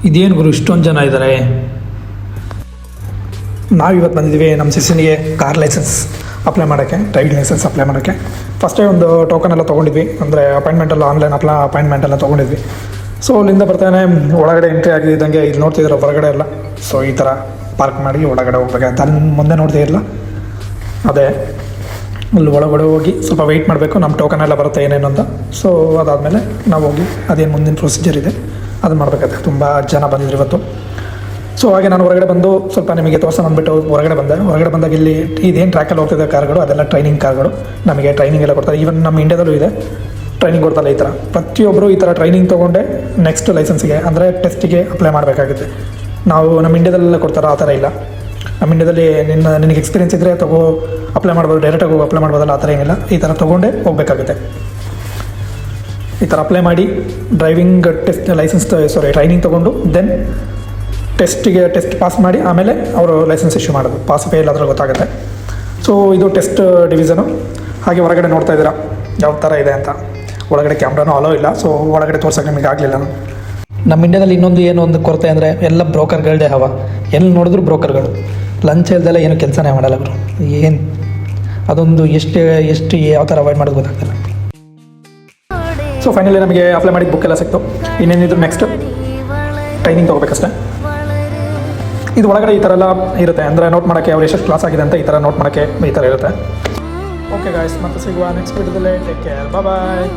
ಇದೇನು ಗುರು ಇಷ್ಟೊಂದು ಜನ ಇದ್ದಾರೆ. ನಾವಿವತ್ತು ಬಂದಿದ್ದೀವಿ ನಮ್ಮ ಸಿಸ್ಟರ್ನಿಗೆ ಕಾರ್ ಲೈಸೆನ್ಸ್ ಅಪ್ಲೈ ಮಾಡೋಕ್ಕೆ, ಡ್ರೈವಿಂಗ್ ಲೈಸೆನ್ಸ್ ಅಪ್ಲೈ ಮಾಡೋಕ್ಕೆ. ಫಸ್ಟೇ ಒಂದು ಟೋಕನ್ ಎಲ್ಲ ತೊಗೊಂಡಿದ್ವಿ, ಅಂದರೆ ಅಪಾಯಿಂಟ್ಮೆಂಟೆಲ್ಲ ಆನ್ಲೈನ್ ಅಪಾಯಿಂಟ್ಮೆಂಟ್ ಎಲ್ಲ ತೊಗೊಂಡಿದ್ವಿ. ಸೊ ಅಲ್ಲಿಂದ ಬರ್ತಾನೆ ಒಳಗಡೆ ಎಂಟ್ರಿ ಆಗಿದ್ದಂಗೆ ಇಲ್ಲಿ ನೋಡ್ತಿದ್ರು ಹೊರಗಡೆ ಎಲ್ಲ. ಸೊ ಈ ಥರ ಪಾರ್ಕ್ ಮಾಡಿ ಒಳಗಡೆ ಹೋಗ್ಬೇಕಾಗುತ್ತೆ. ಅಲ್ಲಿ ಮುಂದೆ ನೋಡ್ತಿರಲಿಲ್ಲ, ಅದೇ ಅಲ್ಲಿ ಒಳಗಡೆ ಹೋಗಿ ಸ್ವಲ್ಪ ವೆಯ್ಟ್ ಮಾಡಬೇಕು, ನಮ್ಮ ಟೋಕನ್ ಎಲ್ಲ ಬರುತ್ತೆ ಏನೇನು ಅಂತ. ಸೊ ಅದಾದಮೇಲೆ ನಾವು ಹೋಗಿ ಅದೇನು ಮುಂದಿನ ಪ್ರೊಸೀಜರ್ ಇದೆ ಅದನ್ನು ಮಾಡಬೇಕಾಗುತ್ತೆ. ತುಂಬ ಜನ ಬಂದಿದ್ರು ಇವತ್ತು. ಸೊ ಹಾಗೆ ನಾನು ಹೊರಗಡೆ ಬಂದು ಸ್ವಲ್ಪ ನಿಮಗೆ ತೋರ್ಸೋಣ ಅಂದ್ಬಿಟ್ಟು ಹೊರಗಡೆ ಬಂದಾಗ ಇಲ್ಲಿ ಇದೇನು ಟ್ರ್ಯಾಕಲ್ಲಿ ಹೋಗ್ತಿದ್ದ ಕಾರ್ಗಳು ಅದೆಲ್ಲ ಟ್ರೈನಿಂಗ್ ಕಾರ್ಗಳು. ನಮಗೆ ಟ್ರೈನಿಂಗ್ ಎಲ್ಲ ಕೊಡ್ತಾರೆ. ಈವನ್ ನಮ್ಮ ಇಂಡಿಯಾದಲ್ಲೂ ಇದೆ ಟ್ರೈನಿಂಗ್ ಕೊಡ್ತಾರೆ. ಈ ಥರ ಪ್ರತಿಯೊಬ್ಬರು ಈ ಥರ ಟ್ರೈನಿಂಗ್ ತೊಗೊಂಡೆ ನೆಕ್ಸ್ಟ್ ಲೈಸೆನ್ಸಿಗೆ ಅಂದರೆ ಟೆಸ್ಟಿಗೆ ಅಪ್ಲೈ ಮಾಡಬೇಕಾಗುತ್ತೆ. ನಾವು ನಮ್ಮ ಇಂಡಿಯಾದಲ್ಲೆಲ್ಲ ಕೊಡ್ತಾರೆ, ಆ ಥರ ಇಲ್ಲ. ನಮ್ಮ ಇಂಡಿಯಾದಲ್ಲಿ ನಿನಗೆ ಎಕ್ಸ್ಪೀರಿಯನ್ಸ್ ಇದ್ದರೆ ಅಪ್ಲೈ ಮಾಡ್ಬೋದು, ಡೈರೆಕ್ಟಾಗಿ ಹೋಗಿ ಅಪ್ಲೈ ಮಾಡ್ಬೋದಲ್ಲ, ಆ ಥರ ಏನಿಲ್ಲ. ಈ ಥರ ತೊಗೊಂಡೇ ಹೋಗಬೇಕಾಗುತ್ತೆ. ಈ ಥರ ಅಪ್ಲೈ ಮಾಡಿ ಡ್ರೈವಿಂಗ್ ಟ್ರೈನಿಂಗ್ ತೊಗೊಂಡು ದೆನ್ ಟೆಸ್ಟ್ ಪಾಸ್ ಮಾಡಿ ಆಮೇಲೆ ಅವರು ಲೈಸೆನ್ಸ್ ಇಶ್ಯೂ ಮಾಡೋದು. ಪಾಸ್ ಫೇಲ್ ಅದ್ರಲ್ಲಿ ಗೊತ್ತಾಗುತ್ತೆ. ಸೊ ಇದು ಟೆಸ್ಟ್ ಡಿವಿಷನು. ಹಾಗೆ ಹೊರಗಡೆ ನೋಡ್ತಾ ಇದ್ದೀರಾ ಯಾವ ಥರ ಇದೆ ಅಂತ. ಒಳಗಡೆ ಕ್ಯಾಮ್ರಾನೂ ಅಲೋ ಇಲ್ಲ, ಸೊ ಒಳಗಡೆ ತೋರ್ಸೋಕ್ಕೆ ನಿಮಗೆ ಆಗಲಿಲ್ಲ. ನಮ್ಮ ಇಂಡಿಯಾದಲ್ಲಿ ಇನ್ನೊಂದು ಏನು ಒಂದು ಕೊರತೆ ಅಂದರೆ ಎಲ್ಲ ಬ್ರೋಕರ್ಗಳದೇ ಹವ. ಎಲ್ಲಿ ನೋಡಿದ್ರು ಬ್ರೋಕರ್ಗಳು. ಲಂಚ್ ಇಲ್ದೆಲ್ಲ ಏನು ಕೆಲಸನೇ ಮಾಡಲ್ಲ ಅವರು. ಏನು ಅದೊಂದು ಎಷ್ಟು ಯಾವ ಥರ ಅವಾಯ್ಡ್ ಮಾಡೋದು ಗೊತ್ತಾಗ್ತಿಲ್ಲ. ಸೊ ಫೈನಲಿ ನಮಗೆ ಅಪ್ಲೈ ಮಾಡಿದ ಬುಕ್ ಎಲ್ಲ ಸಿಕ್ತು. ಇನ್ನೇನಿದ್ರು ನೆಕ್ಸ್ಟ್ ಟ್ರೈನಿಂಗ್ ತೊಗೋಬೇಕಷ್ಟೇ. ಇದು ಒಳಗಡೆ ಈ ಥರ ಎಲ್ಲ ಇರುತ್ತೆ, ಅಂದರೆ ನೋಟ್ ಮಾಡೋಕ್ಕೆ ಅವ್ರು ಎಷ್ಟು ಕ್ಲಾಸ್ ಆಗಿದೆ ಅಂತ ಈ ಥರ ನೋಟ್ ಮಾಡೋಕ್ಕೆ ಈ ಥರ ಇರುತ್ತೆ. ಓಕೆ ಗಾಯ್ಸ್, ಮತ್ತೆ ಸಿಗುವ ನೆಕ್ಸ್ಟ್ ವಿಡಿಯೋದಲ್ಲೇ. ಟೇಕ್ ಕೇರ್, ಬಾಯ್.